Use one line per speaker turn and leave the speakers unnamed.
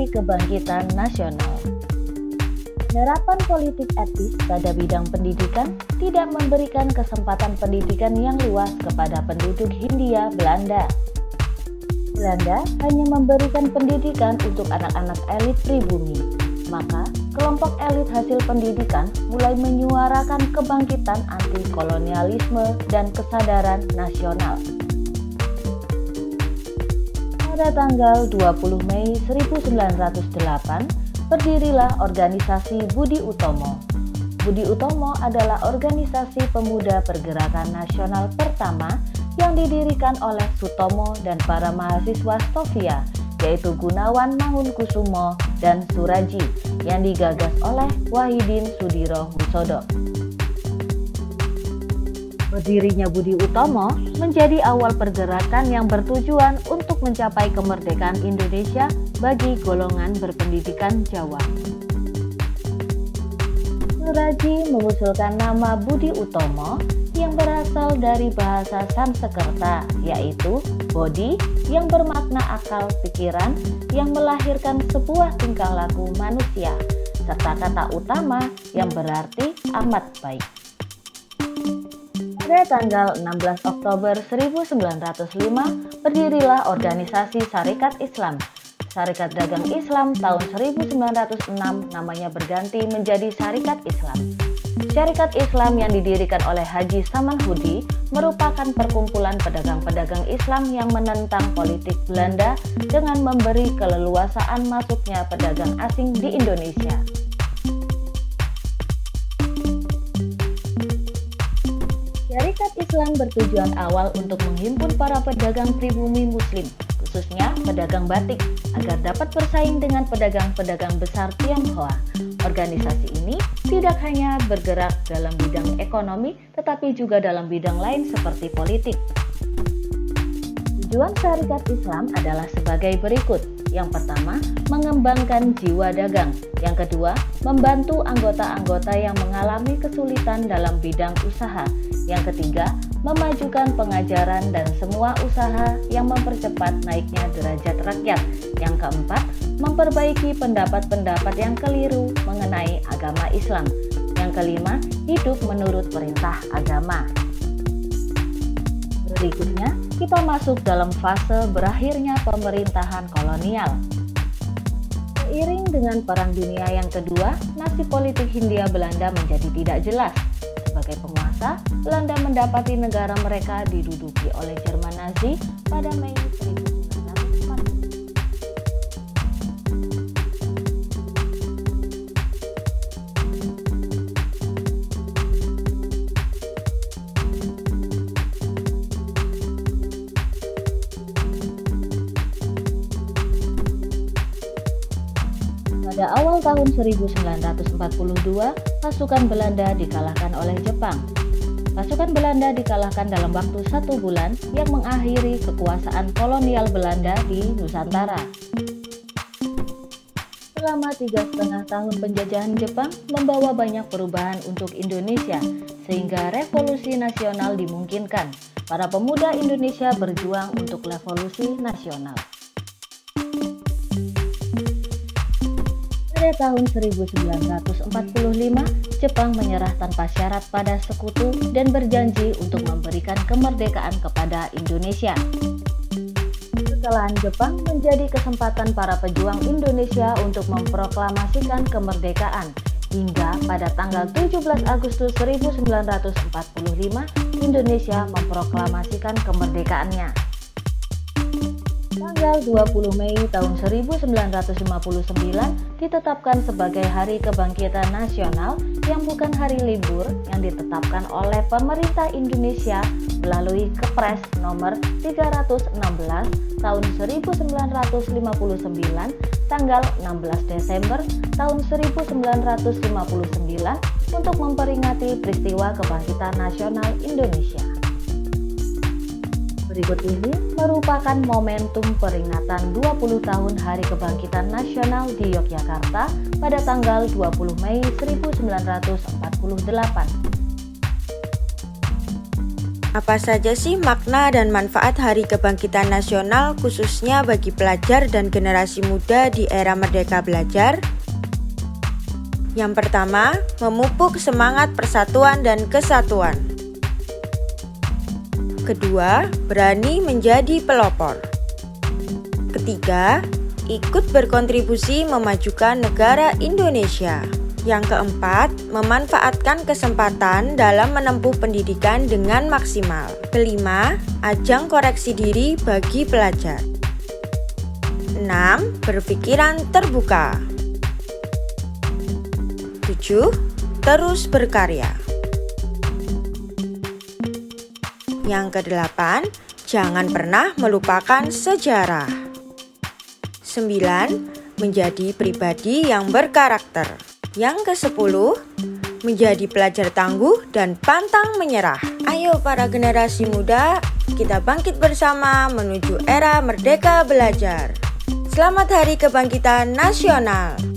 Hari Kebangkitan Nasional. Penerapan politik etis pada bidang pendidikan tidak memberikan kesempatan pendidikan yang luas kepada penduduk Hindia Belanda. Belanda hanya memberikan pendidikan untuk anak-anak elit pribumi. Maka, kelompok elit hasil pendidikan mulai menyuarakan kebangkitan anti-kolonialisme dan kesadaran nasional. Pada tanggal 20 Mei 1908, berdirilah organisasi Budi Utomo. Budi Utomo adalah organisasi pemuda pergerakan nasional pertama yang didirikan oleh Sutomo dan para mahasiswa Stovia, yaitu Gunawan Mangunkusumo dan Suraji, yang digagas oleh Wahidin Sudirohusodo. Berdirinya Budi Utomo menjadi awal pergerakan yang bertujuan untuk mencapai kemerdekaan Indonesia bagi golongan berpendidikan Jawa. Suraji mengusulkan nama Budi Utomo yang berasal dari bahasa Sanskerta, yaitu Bodhi, yang bermakna akal pikiran, yang melahirkan sebuah tingkah laku manusia, serta kata utama yang berarti amat baik. Pada tanggal 16 Oktober 1905, berdirilah organisasi Sarekat Islam. Sarekat Dagang Islam tahun 1906 namanya berganti menjadi Sarekat Islam. Sarekat Islam yang didirikan oleh Haji Samanhudi merupakan perkumpulan pedagang-pedagang Islam yang menentang politik Belanda dengan memberi keleluasaan masuknya pedagang asing di Indonesia. Syarikat Islam bertujuan awal untuk menghimpun para pedagang pribumi Muslim, khususnya pedagang batik, agar dapat bersaing dengan pedagang-pedagang besar Tionghoa. Organisasi ini tidak hanya bergerak dalam bidang ekonomi, tetapi juga dalam bidang lain seperti politik. Tujuan Syarikat Islam adalah sebagai berikut. Yang pertama, mengembangkan jiwa dagang. Yang kedua, membantu anggota-anggota yang mengalami kesulitan dalam bidang usaha. Yang ketiga, memajukan pengajaran dan semua usaha yang mempercepat naiknya derajat rakyat. Yang keempat, memperbaiki pendapat-pendapat yang keliru mengenai agama Islam. Yang kelima, hidup menurut perintah agama. Berikutnya, kita masuk dalam fase berakhirnya pemerintahan kolonial. Seiring dengan Perang Dunia yang kedua, nasib politik Hindia Belanda menjadi tidak jelas. Sebagai penguasa, Belanda mendapati negara mereka diduduki oleh Jerman Nazi pada Mei 1940. Pada awal tahun 1942, pasukan Belanda dikalahkan oleh Jepang. Pasukan Belanda dikalahkan dalam waktu 1 bulan yang mengakhiri kekuasaan kolonial Belanda di Nusantara. Selama 3,5 tahun penjajahan Jepang membawa banyak perubahan untuk Indonesia, sehingga revolusi nasional dimungkinkan. Para pemuda Indonesia berjuang untuk revolusi nasional. Pada tahun 1945, Jepang menyerah tanpa syarat pada sekutu dan berjanji untuk memberikan kemerdekaan kepada Indonesia. Kekalahan Jepang menjadi kesempatan para pejuang Indonesia untuk memproklamasikan kemerdekaan, hingga pada tanggal 17 Agustus 1945, Indonesia memproklamasikan kemerdekaannya. Tanggal 20 Mei tahun 1959 ditetapkan sebagai Hari Kebangkitan Nasional yang bukan hari libur, yang ditetapkan oleh pemerintah Indonesia melalui Kepres nomor 316 tahun 1959 tanggal 16 Desember tahun 1959 untuk memperingati peristiwa kebangkitan nasional Indonesia. Berikut ini merupakan momentum peringatan 20 tahun Hari Kebangkitan Nasional di Yogyakarta pada tanggal 20 Mei 1948.
Apa saja sih makna dan manfaat Hari Kebangkitan Nasional khususnya bagi pelajar dan generasi muda di era Merdeka Belajar? Yang pertama, memupuk semangat persatuan dan kesatuan. Kedua, berani menjadi pelopor. Ketiga, ikut berkontribusi memajukan negara Indonesia. Yang keempat, memanfaatkan kesempatan dalam menempuh pendidikan dengan maksimal. Kelima, ajang koreksi diri bagi pelajar. 6. Berpikiran terbuka. 7. Terus berkarya. Yang kedelapan, jangan pernah melupakan sejarah. 9. Menjadi pribadi yang berkarakter. Yang ke-10, menjadi pelajar tangguh dan pantang menyerah. Ayo para generasi muda, kita bangkit bersama menuju era Merdeka Belajar. Selamat Hari Kebangkitan Nasional!